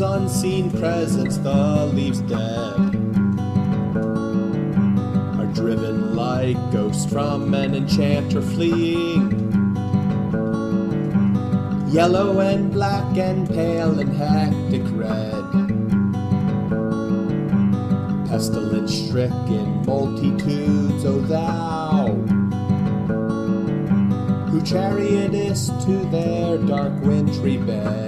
Unseen presence, the leaves dead are driven like ghosts from an enchanter fleeing. Yellow and black and pale and hectic red, pestilence-stricken multitudes, O thou, who chariotest to their dark wintry bed.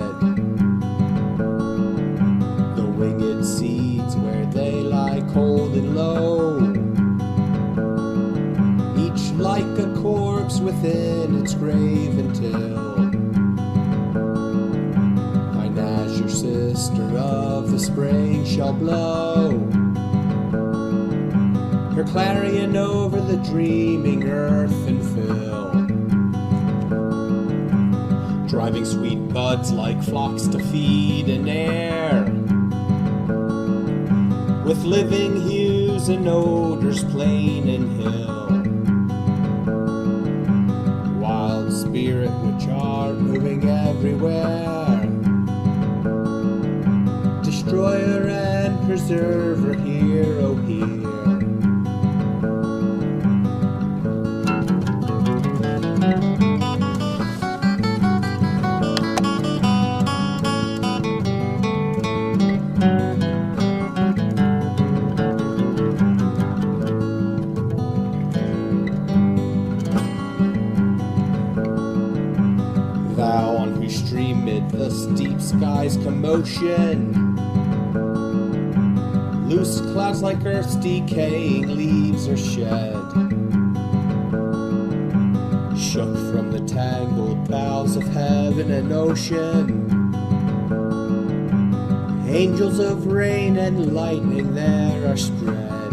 Winged seeds where they lie cold and low, each like a corpse within its grave, until thine azure sister of the spring shall blow her clarion over the dreaming earth and fill, driving sweet buds like flocks to feed in air, with living hues and odors plain and hill. Wild spirit which art moving everywhere, destroyer and preserver, here, oh here. sky's commotion. Loose clouds like Earth's decaying leaves are shed, shook from the tangled boughs of heaven and ocean. Angels of rain and lightning there are spread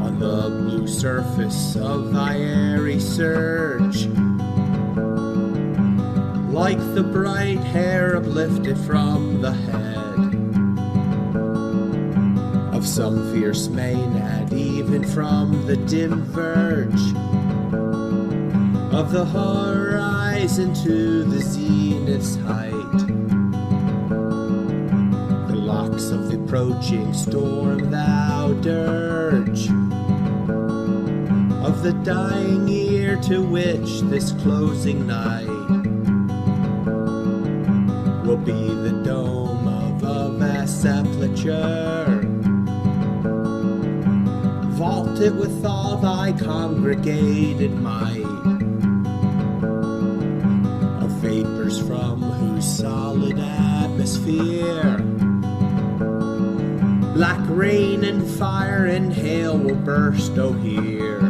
on the blue surface of thy airy surge, like the bright hair uplifted from the head of some fierce maenad, even from the dim verge of the horizon to the zenith's height. The locks of the approaching storm thou dirge, of the dying year to which this closing night will be the dome of a vast sepulchre. Vault it with all thy congregated might, of vapors from whose solid atmosphere black rain and fire and hail will burst, oh here.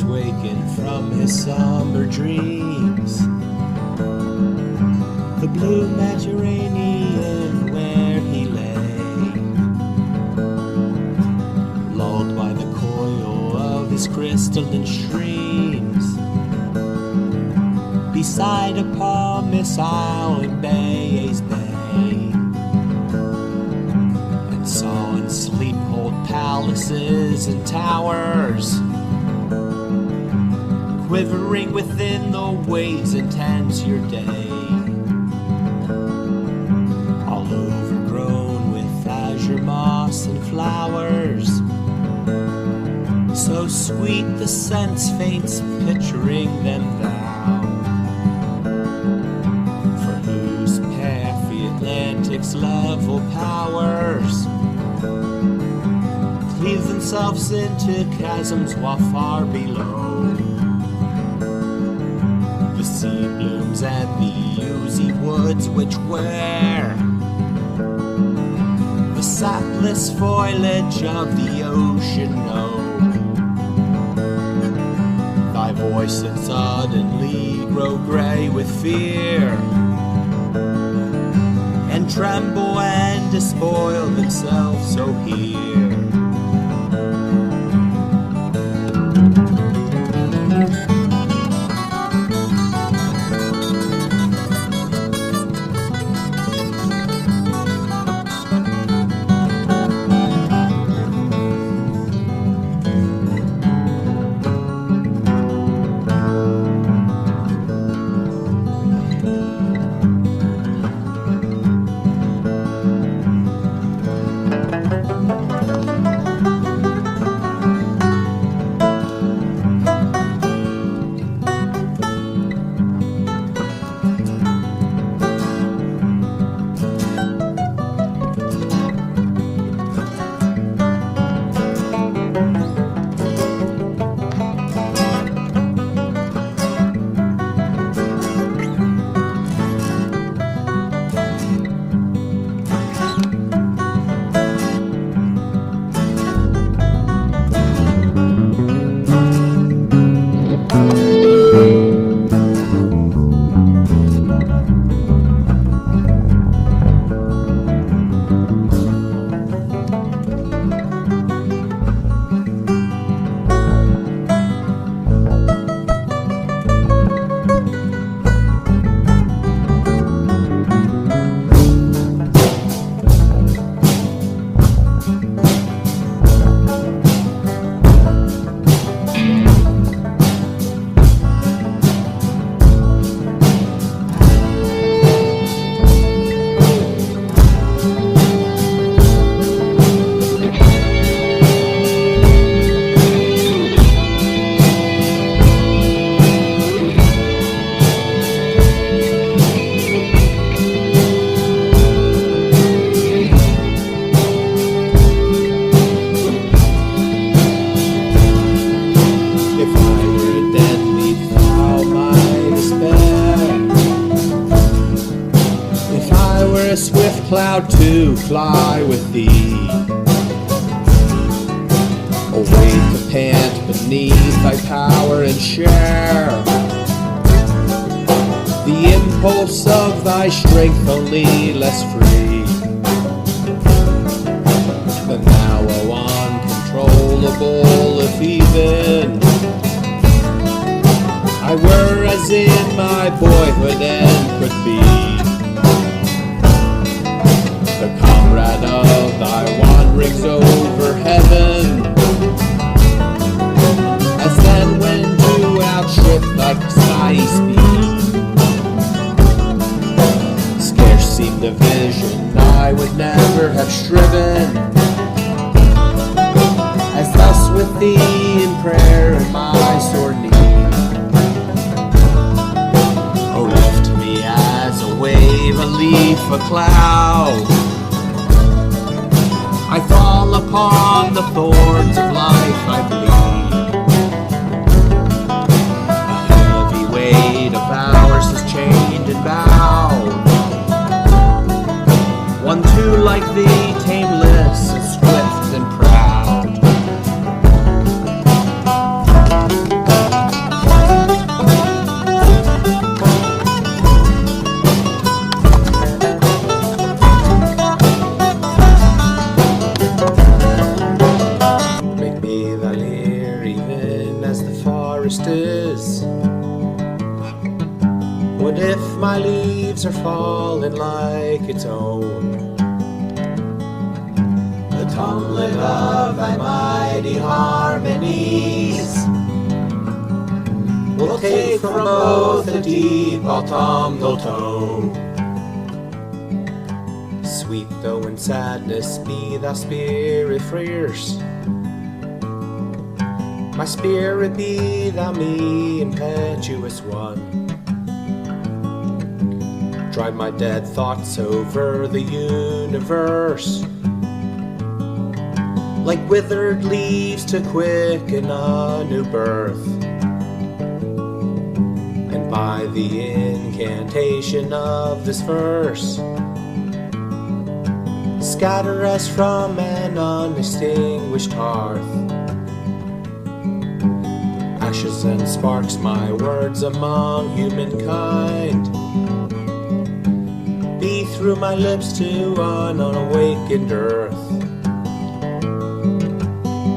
Wakened from his somber dreams, the blue Mediterranean where he lay, lulled by the coil of his crystalline streams, beside a palm missile in Bayes Bay, and saw in sleep hold palaces and towers, quivering within the waves intense your day, all overgrown with azure moss and flowers, so sweet the scents faints picturing them thou, for whose path the Atlantic's level powers cleave themselves into chasms while far below the sea blooms and the oozy woods which wear the sapless foliage of the ocean know. Thy voice and suddenly grow grey with fear, and tremble and despoil themselves, so hear. cloud to fly with thee, away to pant beneath thy power and share the impulse of thy strength, only less free than thou, O uncontrollable, if even I were as in my boyhood and could be the comrade of thy wanderings over heaven, as then when to outstrip thy sky speed scarce seemed a vision I would never have striven, as thus with thee in prayer and my sore need, oh lift me as a wave, a leaf, a cloud, I fall upon the thorns of life, I bleed. A heavy weight of ours is chained and bound, one too like thee, tameless and swift and proud. Is. What if my leaves are falling like its own? The tumbling of thy mighty harmonies will take from both a deep autumnal tone. Sweet though in sadness be thy spirit fierce, my spirit be thou me, impetuous one. Drive my dead thoughts over the universe, like withered leaves to quicken a new birth. And by the incantation of this verse, scatter us from an unextinguished hearth. Ashes and sparks, my words among humankind, be through my lips to an unawakened earth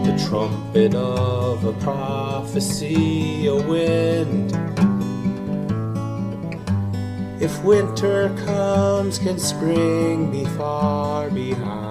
the trumpet of a prophecy, a wind. If winter comes, can spring be far behind?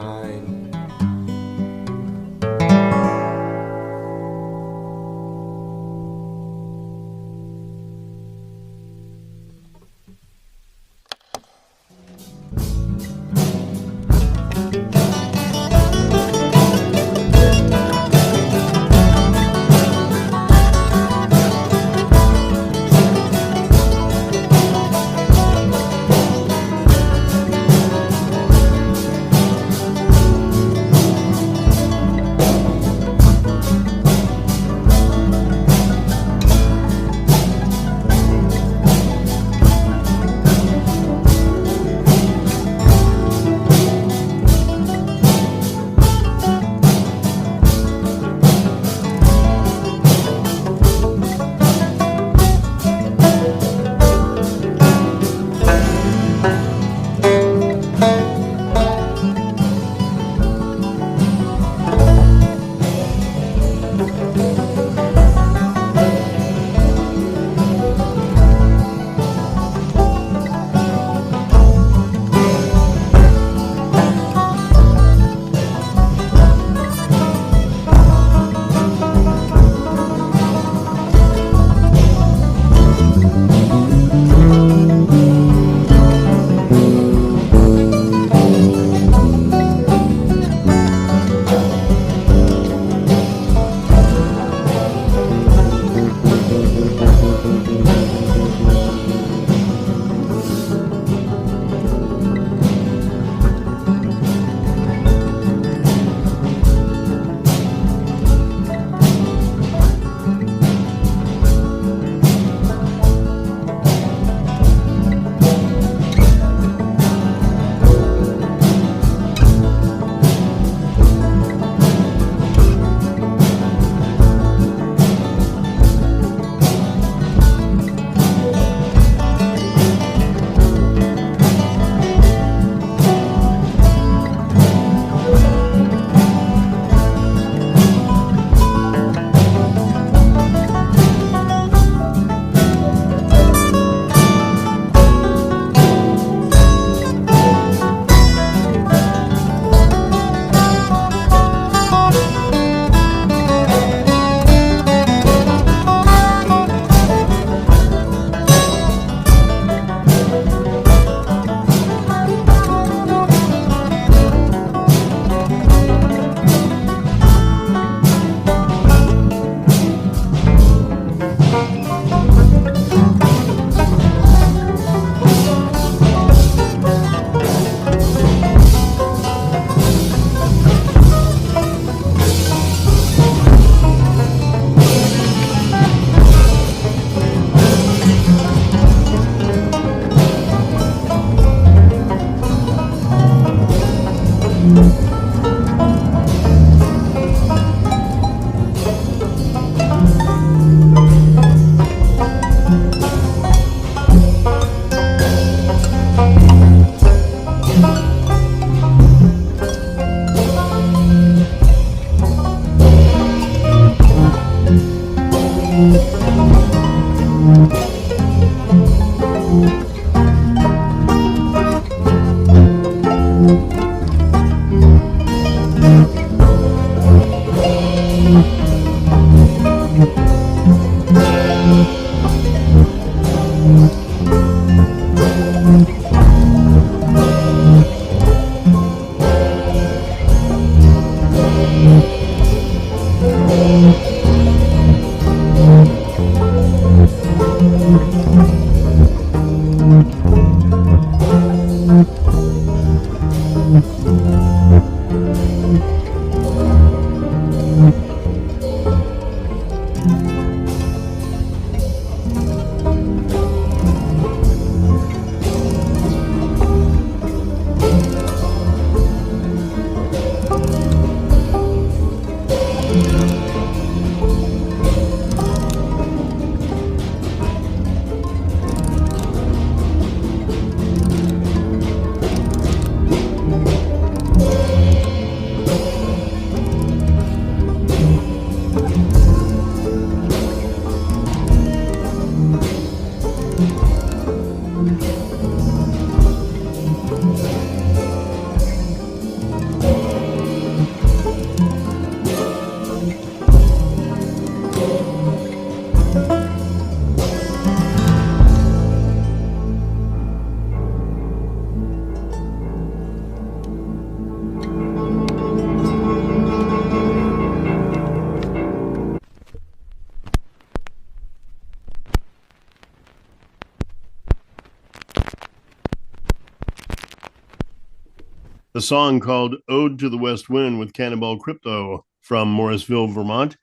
The song called Ode to the West Wind with Cannonball Crypto from Morrisville, Vermont.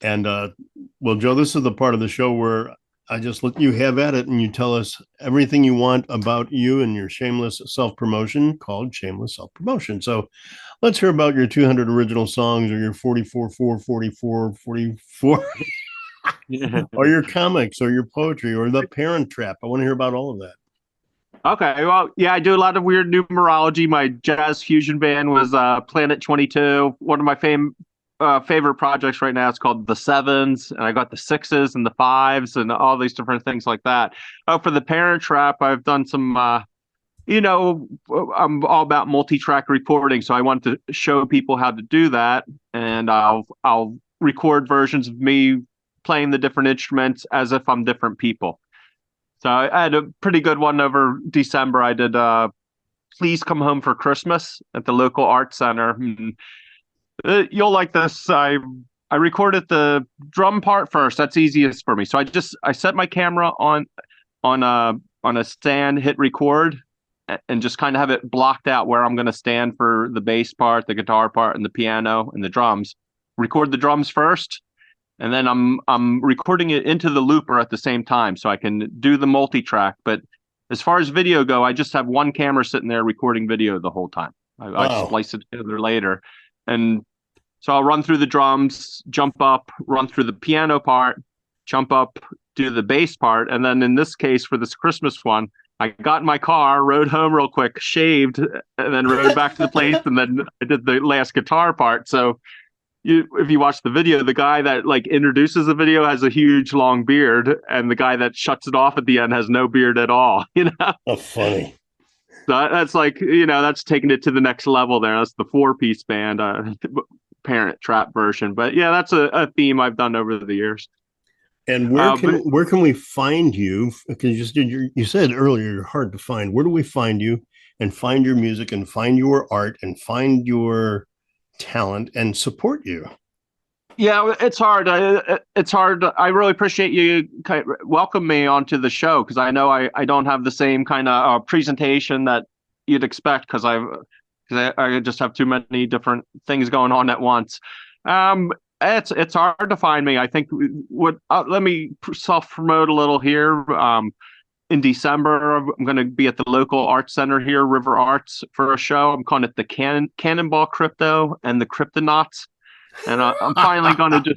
And well, Joe, this is the part of the show where I just let you have at it and you tell us everything you want about you and your shameless self-promotion called Shameless Self-Promotion. So let's hear about your 200 original songs or your 44, 44, or your comics or your poetry or the Parent Trap. I want to hear about all of that. Okay, well, yeah, I do a lot of weird numerology. My jazz fusion band was Planet 22. One of my favorite projects right now is called The Sevens, and I got the sixes and the fives and all these different things like that. For the Parent Trap, I've done some, I'm all about multi-track recording, so I wanted to show people how to do that, and I'll record versions of me playing the different instruments as if I'm different people. So I had a pretty good one over December. I did Please Come Home for Christmas at the local art center. You'll like this. I recorded the drum part first. That's easiest for me. So I set my camera on a stand, hit record, and just kind of have it blocked out where I'm going to stand for the bass part, the guitar part, and the piano and the drums. Record the drums first. And then I'm recording it into the looper at the same time, so I can do the multi-track. But as far as video go, I just have one camera sitting there recording video the whole time. I splice it together later. And so I'll run through the drums, jump up, run through the piano part, jump up, do the bass part. And then in this case, for this Christmas one, I got in my car, rode home real quick, shaved, and then rode back to the place. And then I did the last guitar part. So if you watch the video, the guy that like introduces the video has a huge long beard, and the guy that shuts it off at the end has no beard at all. Oh, funny. So that's like, that's taking it to the next level there. That's the 4-piece band, Parent Trap version. But yeah, that's a theme I've done over the years. And where can we find you? Because you said earlier you're hard to find. Where do we find you and find your music and find your art and find your talent and support you? Yeah, it's hard. It's hard. I really appreciate you welcome me onto the show, because I know I don't have the same kind of presentation that you'd expect, because I just have too many different things going on at once. It's hard to find me. I think let me self-promote a little here. In December, I'm going to be at the local arts center here, River Arts, for a show. I'm calling it the Cannonball Crypto and the Cryptonauts. And I'm finally going to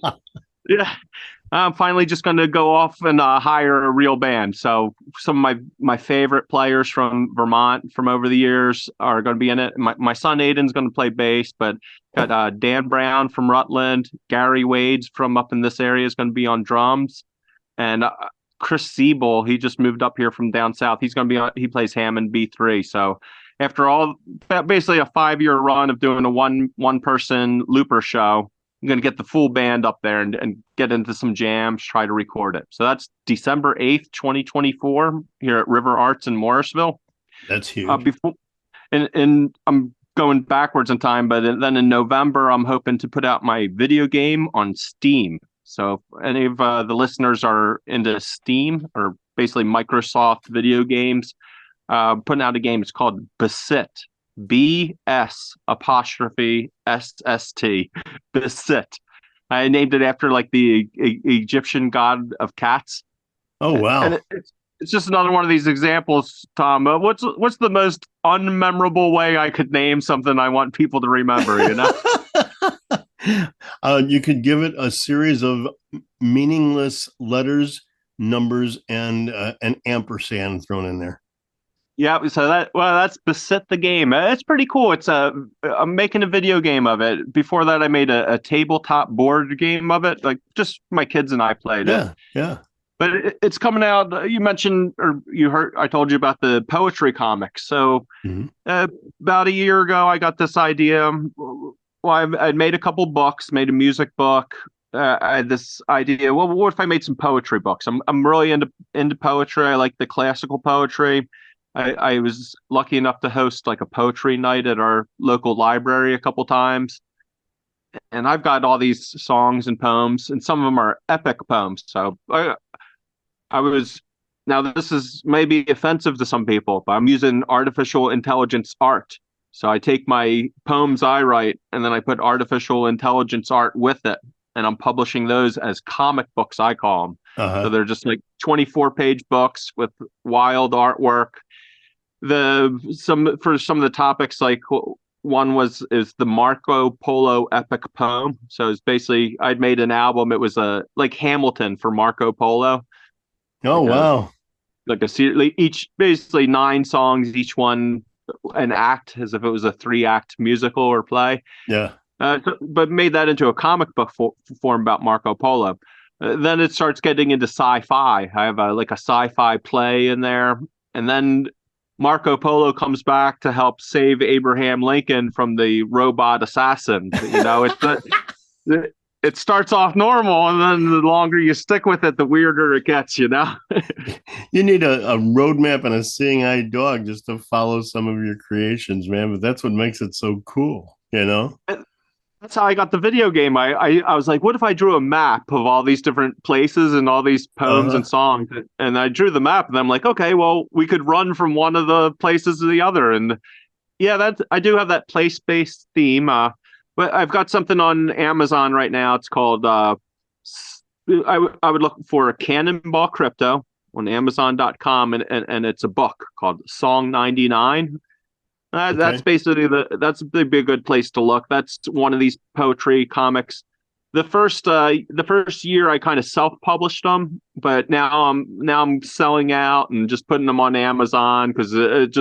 I'm finally just going to go off and hire a real band. So some of my favorite players from Vermont from over the years are going to be in it. My son Aiden's going to play bass, but got Dan Brown from Rutland, Gary Wades from up in this area is going to be on drums, and Chris Siebel, he just moved up here from down south. He's going to be he plays Hammond B3. So after basically a 5-year run of doing a one person looper show, I'm going to get the full band up there and get into some jams, try to record it. So that's December 8th, 2024 here at River Arts in Morrisville. That's huge. And I'm going backwards in time, but then in November, I'm hoping to put out my video game on Steam. So if any of the listeners are into Steam or basically Microsoft video games, putting out a game. It's called Besit, BS''SST, Besit. I named it after like the Egyptian god of cats. Oh, wow. And it's just another one of these examples, Tom. What's the most unmemorable way I could name something I want people to remember, you know? You could give it a series of meaningless letters, numbers, and an ampersand thrown in there. Yeah, so that's Besit the game. It's pretty cool. I'm making a video game of it. Before that, I made a tabletop board game of it. Like just my kids and I played it. Yeah. But it's coming out. You mentioned, or you heard, I told you about the poetry comics. So about a year ago, I got this idea. Well, I'd made a couple books, made a music book. I had this idea. Well, what if I made some poetry books? I'm really into poetry. I like the classical poetry. I was lucky enough to host like a poetry night at our local library a couple times. And I've got all these songs and poems, and some of them are epic poems. So now this is maybe offensive to some people, but I'm using artificial intelligence art. So I take my poems I write, and then I put artificial intelligence art with it. And I'm publishing those as comic books, I call them. So they're just like 24-page books with wild artwork. For some of the topics, like one is the Marco Polo epic poem. So it's basically, I'd made an album. It was like Hamilton for Marco Polo. Oh, wow. Like basically 9 songs, each one an act, as if it was a 3-act musical or play. Yeah. But made that into a comic book form about Marco Polo. Then it starts getting into sci-fi. I have a sci-fi play in there. And then Marco Polo comes back to help save Abraham Lincoln from the robot assassin. You know, it starts off normal, and then the longer you stick with it, the weirder it gets, you know? You need a roadmap and a seeing-eyed dog just to follow some of your creations, man. But that's what makes it so cool, you know? That's how I got the video game. I was like, what if I drew a map of all these different places and all these poems and songs? And I drew the map, and I'm like, okay, well, we could run from one of the places to the other. And yeah, I do have that place-based theme. But I've got something on Amazon right now. It's called, I would look for a Cannonball Crypto on Amazon.com, and it's a book called Song 99. That's basically that's a good place to look. That's one of these poetry comics. The first year I kind of self-published them, but now I'm selling out and just putting them on Amazon because it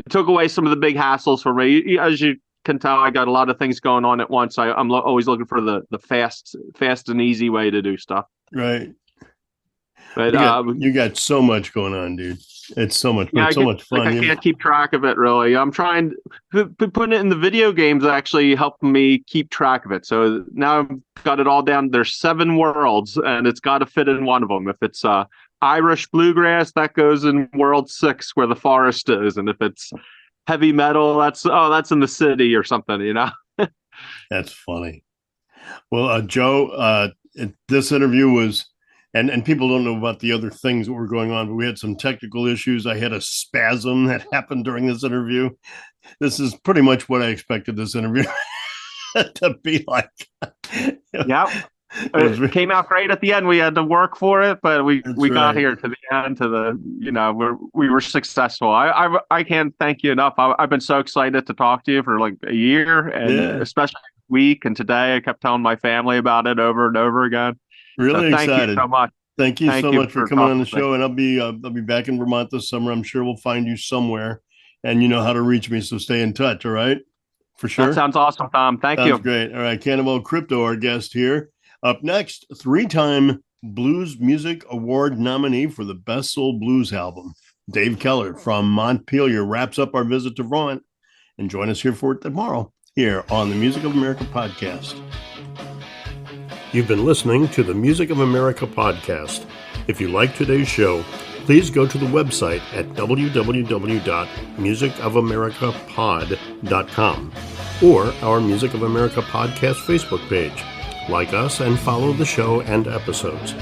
took away some of the big hassles for me. As you can tell, I got a lot of things going on at once. I'm always looking for the fast and easy way to do stuff. Right. But you got so much going on, dude. It's so much, so much fun. I can't keep track of it really. I'm trying putting it in the video games actually helping me keep track of it. So now I've got it all down. There's 7 worlds, and it's got to fit in one of them. If it's Irish bluegrass, that goes in world 6 where the forest is, and if it's heavy metal, that's in the city or something, you know. That's funny. Well, Joe, this interview was. And people don't know about the other things that were going on, but we had some technical issues. I had a spasm that happened during this interview. This is pretty much what I expected this interview to be like. Yep. It came out great at the end. We had to work for it, but we got here to the end, we were successful. I can't thank you enough. I've been so excited to talk to you for like a year, and especially this week and today. I kept telling my family about it over and over again. Really excited. Thank you so much. Thank you so much for coming on the show. And I'll be back in Vermont this summer. I'm sure we'll find you somewhere, and you know how to reach me. So stay in touch. All right. For sure. That sounds awesome, Tom. Thank you. Great. All right. Cannonball Crypto, our guest here. Up next, 3-time Blues Music Award nominee for the Best Soul Blues album, Dave Keller from Montpelier, wraps up our visit to Vermont. And join us here for it tomorrow here on the Music of America podcast. You've been listening to the Music of America podcast. If you like today's show, please go to the website at www.musicofamericapod.com or our Music of America podcast Facebook page. Like us and follow the show and episodes.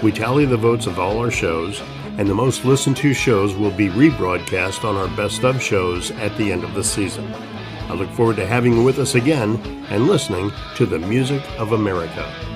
We tally the votes of all our shows, and the most listened to shows will be rebroadcast on our best of shows at the end of the season. I look forward to having you with us again and listening to the music of America.